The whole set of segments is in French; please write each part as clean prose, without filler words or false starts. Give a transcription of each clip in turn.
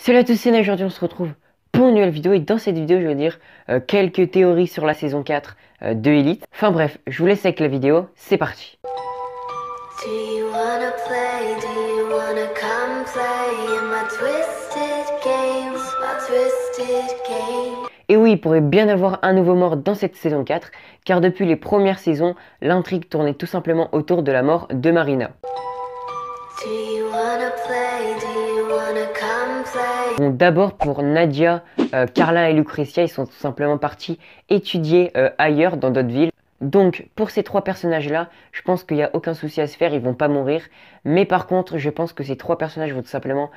Salut à tous, c'est Naj, aujourd'hui on se retrouve pour une nouvelle vidéo et dans cette vidéo je vais dire quelques théories sur la saison 4 de Elite. Enfin bref, je vous laisse avec la vidéo, c'est parti. Do you wanna play? Do you wanna come play in my twisted games, my twisted game? Et oui, il pourrait bien avoir un nouveau mort dans cette saison 4, car depuis les premières saisons, l'intrigue tournait tout simplement autour de la mort de Marina. Bon, d'abord pour Nadia, Carla et Lucretia, ils sont tout simplement partis étudier ailleurs dans d'autres villes. Donc pour ces trois personnages-là, je pense qu'il n'y a aucun souci à se faire, ils vont pas mourir. Mais par contre, je pense que ces trois personnages vont tout simplement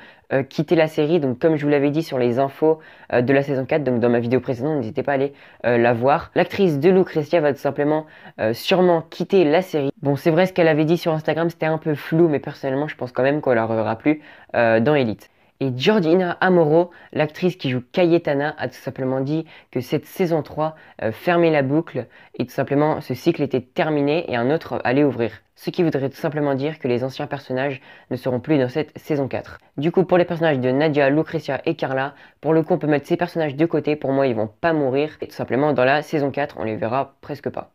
quitter la série. Donc comme je vous l'avais dit sur les infos de la saison 4, donc dans ma vidéo précédente, n'hésitez pas à aller la voir. L'actrice de Lucretia va tout simplement sûrement quitter la série. Bon, c'est vrai, ce qu'elle avait dit sur Instagram, c'était un peu flou, mais personnellement, je pense quand même qu'on la reverra plus dans Elite. Et Georgina Amoro, l'actrice qui joue Cayetana, a tout simplement dit que cette saison 3 fermait la boucle et tout simplement ce cycle était terminé et un autre allait ouvrir. Ce qui voudrait tout simplement dire que les anciens personnages ne seront plus dans cette saison 4. Du coup, pour les personnages de Nadia, Lucretia et Carla, pour le coup on peut mettre ces personnages de côté, pour moi ils vont pas mourir. Et tout simplement dans la saison 4 on les verra presque pas.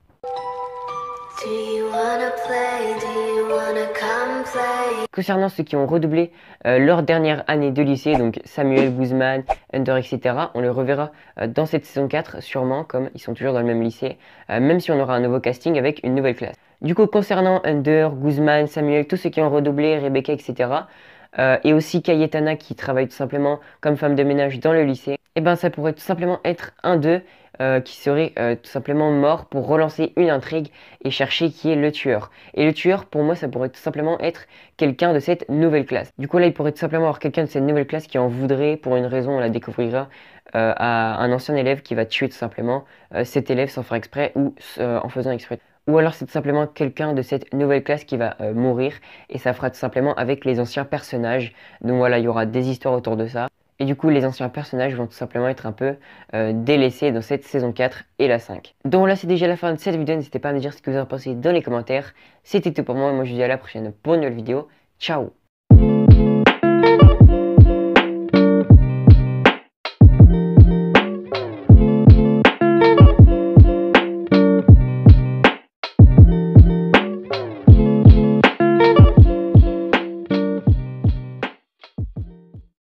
Concernant ceux qui ont redoublé leur dernière année de lycée, donc Samuel, Guzman, Hunter, etc., on les reverra dans cette saison 4 sûrement, comme ils sont toujours dans le même lycée, même si on aura un nouveau casting avec une nouvelle classe. Du coup, concernant Hunter, Guzman, Samuel, tous ceux qui ont redoublé, Rebecca, etc., et aussi Cayetana qui travaille tout simplement comme femme de ménage dans le lycée, et ben ça pourrait tout simplement être un d'eux qui serait tout simplement mort pour relancer une intrigue et chercher qui est le tueur. Et le tueur, pour moi, ça pourrait tout simplement être quelqu'un de cette nouvelle classe. Du coup, là, il pourrait tout simplement avoir quelqu'un de cette nouvelle classe qui en voudrait, pour une raison, on la découvrira, à un ancien élève qui va tuer tout simplement cet élève sans faire exprès ou en faisant exprès. Ou alors c'est tout simplement quelqu'un de cette nouvelle classe qui va mourir et ça fera tout simplement avec les anciens personnages. Donc voilà, il y aura des histoires autour de ça. Et du coup, les anciens personnages vont tout simplement être un peu délaissés dans cette saison 4 et la 5. Donc là, c'est déjà la fin de cette vidéo. N'hésitez pas à me dire ce que vous en pensez dans les commentaires. C'était tout pour moi. Moi, je vous dis à la prochaine pour une nouvelle vidéo. Ciao!